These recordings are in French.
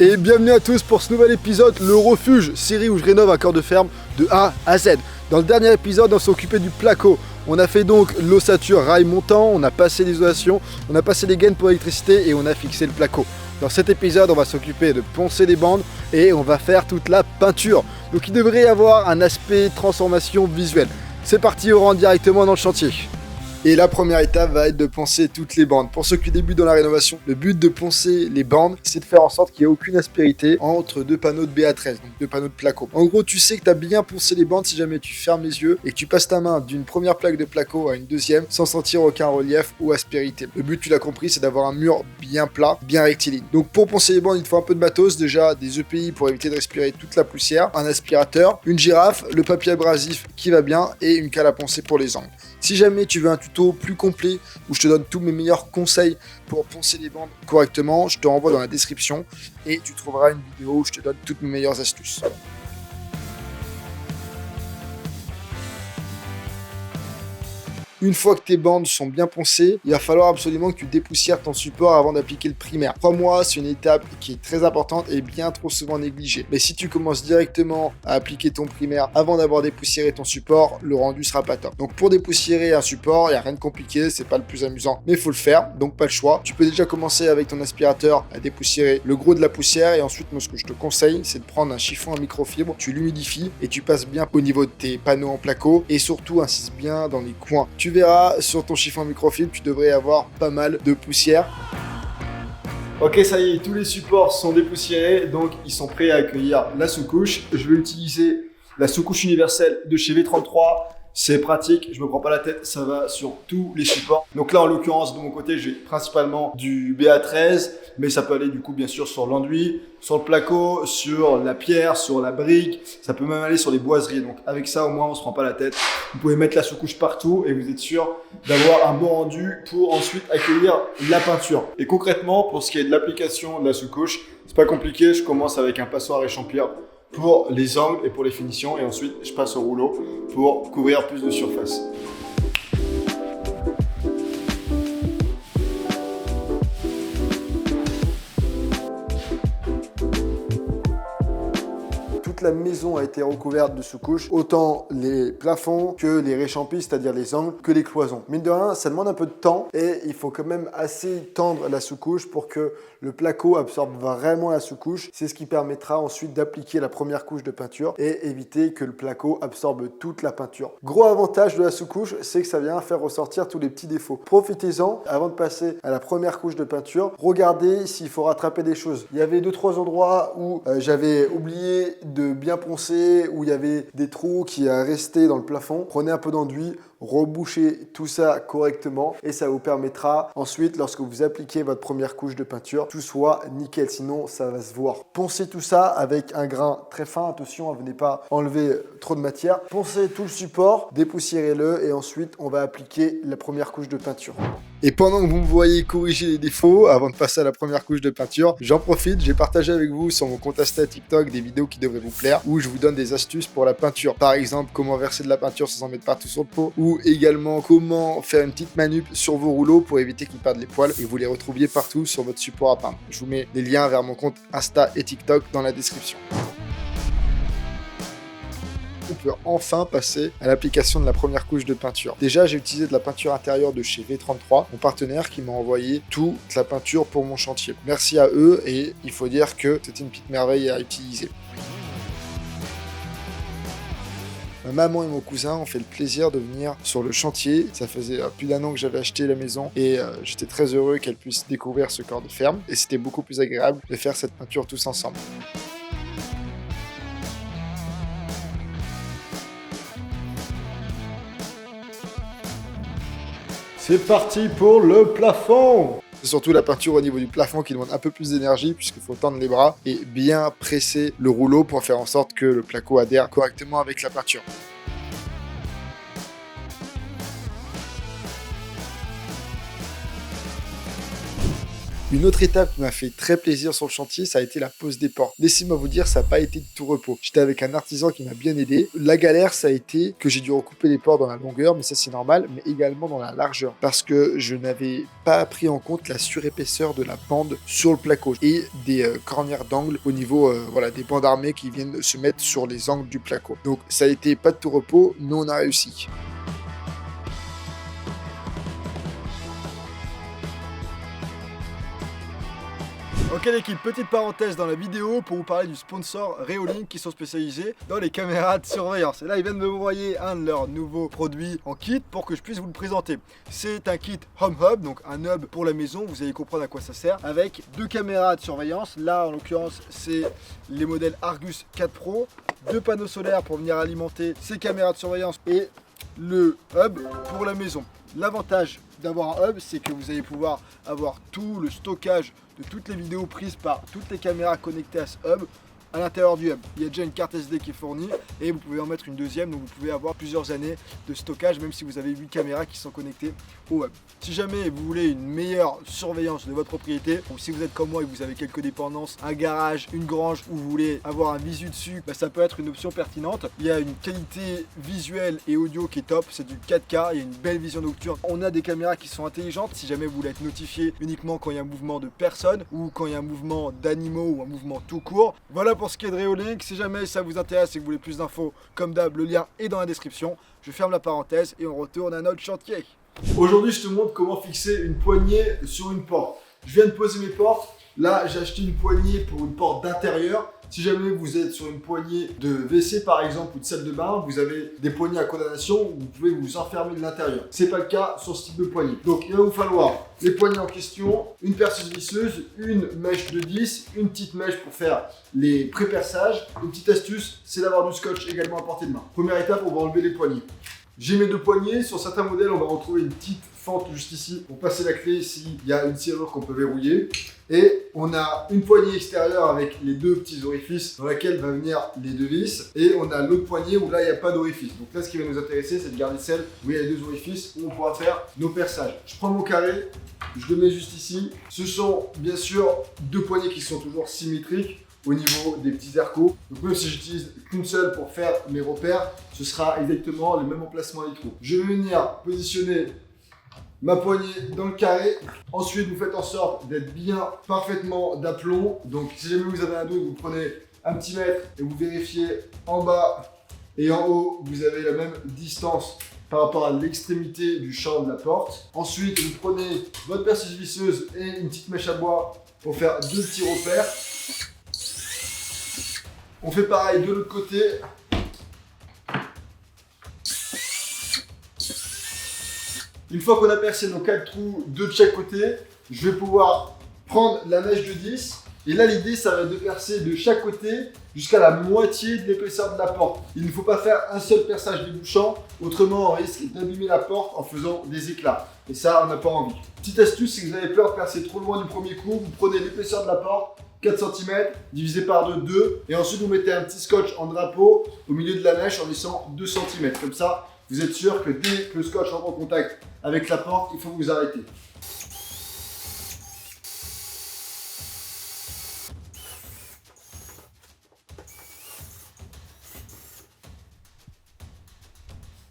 Et bienvenue à tous pour ce nouvel épisode, le refuge, série où je rénove un corps de ferme de A à Z. Dans le dernier épisode, on s'est occupé du placo. On a fait donc l'ossature rail montant, on a passé l'isolation, on a passé les gaines pour l'électricité et on a fixé le placo. Dans cet épisode, on va s'occuper de poncer les bandes et on va faire toute la peinture. Donc il devrait y avoir un aspect transformation visuelle. C'est parti, on rentre directement dans le chantier. Et la première étape va être de poncer toutes les bandes. Pour ceux qui débutent dans la rénovation, le but de poncer les bandes, c'est de faire en sorte qu'il n'y ait aucune aspérité entre deux panneaux de BA13, donc deux panneaux de placo. En gros, tu sais que tu as bien poncé les bandes si jamais tu fermes les yeux et que tu passes ta main d'une première plaque de placo à une deuxième sans sentir aucun relief ou aspérité. Le but, tu l'as compris, c'est d'avoir un mur bien plat, bien rectiligne. Donc pour poncer les bandes, il te faut un peu de matos, déjà des EPI pour éviter de respirer toute la poussière, un aspirateur, une girafe, le papier abrasif qui va bien et une cale à poncer pour les angles. Si jamais tu veux un tuto plus complet où je te donne tous mes meilleurs conseils pour poncer les bandes correctement, je te renvoie dans la description et tu trouveras une vidéo où je te donne toutes mes meilleures astuces. Une fois que tes bandes sont bien poncées, il va falloir absolument que tu dépoussières ton support avant d'appliquer le primaire. Crois-moi, c'est une étape qui est très importante et bien trop souvent négligée. Mais si tu commences directement à appliquer ton primaire avant d'avoir dépoussiéré ton support, le rendu sera pas top. Donc pour dépoussiérer un support, il n'y a rien de compliqué, c'est pas le plus amusant, mais il faut le faire, donc pas le choix. Tu peux déjà commencer avec ton aspirateur à dépoussiérer le gros de la poussière et ensuite, moi ce que je te conseille, c'est de prendre un chiffon à microfibre, tu l'humidifies et tu passes bien au niveau de tes panneaux en placo et surtout insiste bien dans les coins. Tu verras sur ton chiffon microfibre, tu devrais avoir pas mal de poussière. Ok, ça y est, tous les supports sont dépoussiérés, donc ils sont prêts à accueillir la sous-couche. Je vais utiliser la sous-couche universelle de chez V33. C'est pratique, je me prends pas la tête, ça va sur tous les supports. Donc là, en l'occurrence, de mon côté, j'ai principalement du BA13, mais ça peut aller du coup, bien sûr, sur l'enduit, sur le placo, sur la pierre, sur la brique. Ça peut même aller sur les boiseries. Donc avec ça, au moins, on se prend pas la tête. Vous pouvez mettre la sous-couche partout et vous êtes sûr d'avoir un bon rendu pour ensuite accueillir la peinture. Et concrètement, pour ce qui est de l'application de la sous-couche, c'est pas compliqué. Je commence avec un passoire échampire pour les angles et pour les finitions et ensuite je passe au rouleau pour couvrir plus de surface. La maison a été recouverte de sous-couches, autant les plafonds que les réchampis, c'est-à-dire les angles, que les cloisons. Mine de rien, ça demande un peu de temps et il faut quand même assez tendre la sous-couche pour que le placo absorbe vraiment la sous-couche. C'est ce qui permettra ensuite d'appliquer la première couche de peinture et éviter que le placo absorbe toute la peinture. Gros avantage de la sous-couche, c'est que ça vient faire ressortir tous les petits défauts. Profitez-en avant de passer à la première couche de peinture. Regardez s'il faut rattraper des choses. Il y avait 2-3 endroits où j'avais oublié de bien poncer, où il y avait des trous qui restaient dans le plafond. Prenez un peu d'enduit, rebouchez tout ça correctement et ça vous permettra ensuite, lorsque vous appliquez votre première couche de peinture, tout soit nickel, sinon ça va se voir. Poncez tout ça avec un grain très fin, attention, venez pas enlever trop de matière. Poncez tout le support, dépoussiérez-le et ensuite on va appliquer la première couche de peinture. Et pendant que vous me voyez corriger les défauts, avant de passer à la première couche de peinture, j'en profite, j'ai partagé avec vous sur mon compte Insta TikTok des vidéos qui devraient vous plaire, où je vous donne des astuces pour la peinture. Par exemple, comment verser de la peinture sans en mettre partout sur le pot, ou également comment faire une petite manip sur vos rouleaux pour éviter qu'ils perdent les poils et vous les retrouviez partout sur votre support à peindre. Je vous mets les liens vers mon compte Insta et TikTok dans la description. On peut enfin passer à l'application de la première couche de peinture. Déjà, j'ai utilisé de la peinture intérieure de chez V33, mon partenaire qui m'a envoyé toute la peinture pour mon chantier. Merci à eux et il faut dire que c'était une petite merveille à utiliser. Ma maman et mon cousin ont fait le plaisir de venir sur le chantier. Ça faisait plus d'1 an que j'avais acheté la maison et j'étais très heureux qu'elle puisse découvrir ce corps de ferme. Et c'était beaucoup plus agréable de faire cette peinture tous ensemble. C'est parti pour le plafond! C'est surtout la peinture au niveau du plafond qui demande un peu plus d'énergie puisqu'il faut tendre les bras et bien presser le rouleau pour faire en sorte que le placo adhère correctement avec la peinture. Une autre étape qui m'a fait très plaisir sur le chantier, ça a été la pose des portes. Laissez-moi vous dire, ça n'a pas été de tout repos. J'étais avec un artisan qui m'a bien aidé. La galère, ça a été que j'ai dû recouper les portes dans la longueur, mais ça c'est normal, mais également dans la largeur, parce que je n'avais pas pris en compte la surépaisseur de la bande sur le placo et des cornières d'angle au niveau voilà, des bandes armées qui viennent se mettre sur les angles du placo. Donc ça a été pas de tout repos, nous on a réussi. Ok l'équipe, petite parenthèse dans la vidéo pour vous parler du sponsor Reolink qui sont spécialisés dans les caméras de surveillance. Et là ils viennent de m'envoyer un de leurs nouveaux produits en kit pour que je puisse vous le présenter. C'est un kit Home Hub, donc un hub pour la maison, vous allez comprendre à quoi ça sert, avec 2 caméras de surveillance. Là en l'occurrence c'est les modèles Argus 4 Pro, 2 panneaux solaires pour venir alimenter ces caméras de surveillance et le hub pour la maison. L'avantage d'avoir un hub, c'est que vous allez pouvoir avoir tout le stockage de toutes les vidéos prises par toutes les caméras connectées à ce hub à l'intérieur du hub. Il y a déjà une carte SD qui est fournie et vous pouvez en mettre une deuxième, donc vous pouvez avoir plusieurs années de stockage même si vous avez 8 caméras qui sont connectées au hub. Si jamais vous voulez une meilleure surveillance de votre propriété, ou si vous êtes comme moi et que vous avez quelques dépendances, un garage, une grange où vous voulez avoir un visu dessus, ça peut être une option pertinente. Il y a une qualité visuelle et audio qui est top, c'est du 4K, il y a une belle vision nocturne. On a des caméras qui sont intelligentes, si jamais vous voulez être notifié uniquement quand il y a un mouvement de personnes ou quand il y a un mouvement d'animaux ou un mouvement tout court. Voilà pour ce qui est de Reolink. Si jamais ça vous intéresse et que vous voulez plus d'infos, comme d'hab, le lien est dans la description. Je ferme la parenthèse et on retourne à notre chantier. Aujourd'hui, je te montre comment fixer une poignée sur une porte. Je viens de poser mes portes. Là, j'ai acheté une poignée pour une porte d'intérieur. Si jamais vous êtes sur une poignée de WC par exemple ou de salle de bain, vous avez des poignées à condamnation où vous pouvez vous enfermer de l'intérieur. C'est pas le cas sur ce type de poignée. Donc il va vous falloir les poignées en question, une perceuse visseuse, une mèche de 10, une petite mèche pour faire les pré-perçages. Une petite astuce, c'est d'avoir du scotch également à portée de main. Première étape, on va enlever les poignées. J'ai mes 2 poignées. Sur certains modèles, on va retrouver une petite fente juste ici pour passer la clé s'il y a une serrure qu'on peut verrouiller. Et on a une poignée extérieure avec les 2 petits orifices dans laquelle va venir les 2 vis. Et on a l'autre poignée où là, il n'y a pas d'orifice. Donc là, ce qui va nous intéresser, c'est de garder celle où il y a les 2 orifices où on pourra faire nos perçages. Je prends mon carré, je le mets juste ici. Ce sont bien sûr 2 poignées qui sont toujours symétriques au niveau des petits arcos. Donc même si j'utilise qu'une seule pour faire mes repères, ce sera exactement le même emplacement des trous. Je vais venir positionner ma poignée dans le carré. Ensuite, vous faites en sorte d'être bien parfaitement d'aplomb. Donc si jamais vous avez un doute, vous prenez un petit mètre et vous vérifiez en bas et en haut, vous avez la même distance par rapport à l'extrémité du champ de la porte. Ensuite, vous prenez votre perceuse visseuse et une petite mèche à bois pour faire 2 petits repères. On fait pareil de l'autre côté. Une fois qu'on a percé nos 4 trous, 2 de chaque côté, je vais pouvoir prendre la mèche de 10. Et là, l'idée, ça va être de percer de chaque côté jusqu'à la moitié de l'épaisseur de la porte. Il ne faut pas faire un seul perçage débouchant, autrement on risque d'abîmer la porte en faisant des éclats. Et ça, on n'a pas envie. Petite astuce, si vous avez peur de percer trop loin du premier coup, vous prenez l'épaisseur de la porte, 4 cm, divisé par 2, et ensuite vous mettez un petit scotch en drapeau au milieu de la mèche en laissant 2 cm. Comme ça, vous êtes sûr que dès que le scotch rentre en contact avec la porte, il faut vous arrêter.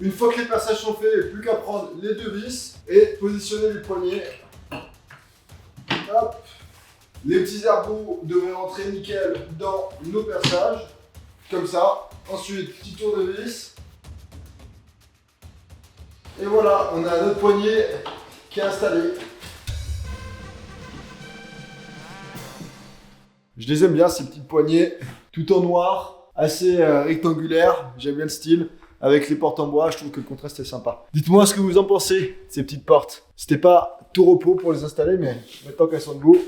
Une fois que les perçages sont faits, plus qu'à prendre les 2 vis et positionner les poignets. Hop. Les petits ergots devraient rentrer nickel dans nos perçages, comme ça. Ensuite, petit tour de vis. Et voilà, on a notre poignet qui est installé. Je les aime bien ces petites poignées, tout en noir, assez rectangulaires, j'aime bien le style. Avec les portes en bois, je trouve que le contraste est sympa. Dites-moi ce que vous en pensez, ces petites portes. C'était pas tout repos pour les installer, mais maintenant qu'elles sont debout,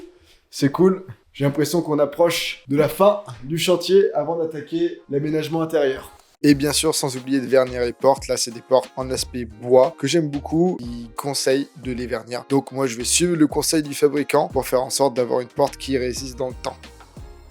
c'est cool. J'ai l'impression qu'on approche de la fin du chantier avant d'attaquer l'aménagement intérieur. Et bien sûr, sans oublier de vernir les portes. Là, c'est des portes en aspect bois que j'aime beaucoup. Il conseille de les vernir. Donc moi, je vais suivre le conseil du fabricant pour faire en sorte d'avoir une porte qui résiste dans le temps.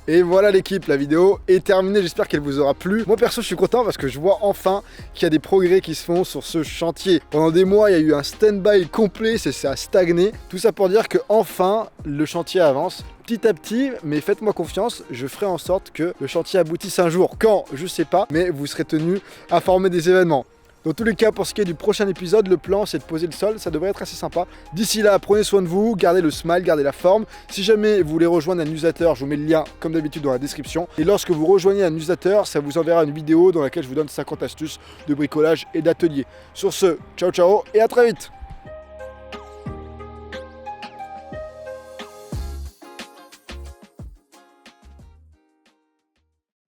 Et voilà l'équipe, la vidéo est terminée, j'espère qu'elle vous aura plu. Moi perso je suis content parce que je vois enfin qu'il y a des progrès qui se font sur ce chantier. Pendant des mois il y a eu un stand-by complet, ça a stagné. Tout ça pour dire que enfin le chantier avance. Petit à petit, mais faites-moi confiance, je ferai en sorte que le chantier aboutisse un jour. Quand, je sais pas, mais vous serez tenus informés des événements. Dans tous les cas, pour ce qui est du prochain épisode, le plan c'est de poser le sol, ça devrait être assez sympa. D'ici là, prenez soin de vous, gardez le smile, gardez la forme. Si jamais vous voulez rejoindre un newsletter, je vous mets le lien comme d'habitude dans la description. Et lorsque vous rejoignez un newsletter, ça vous enverra une vidéo dans laquelle je vous donne 50 astuces de bricolage et d'atelier. Sur ce, ciao ciao et à très vite.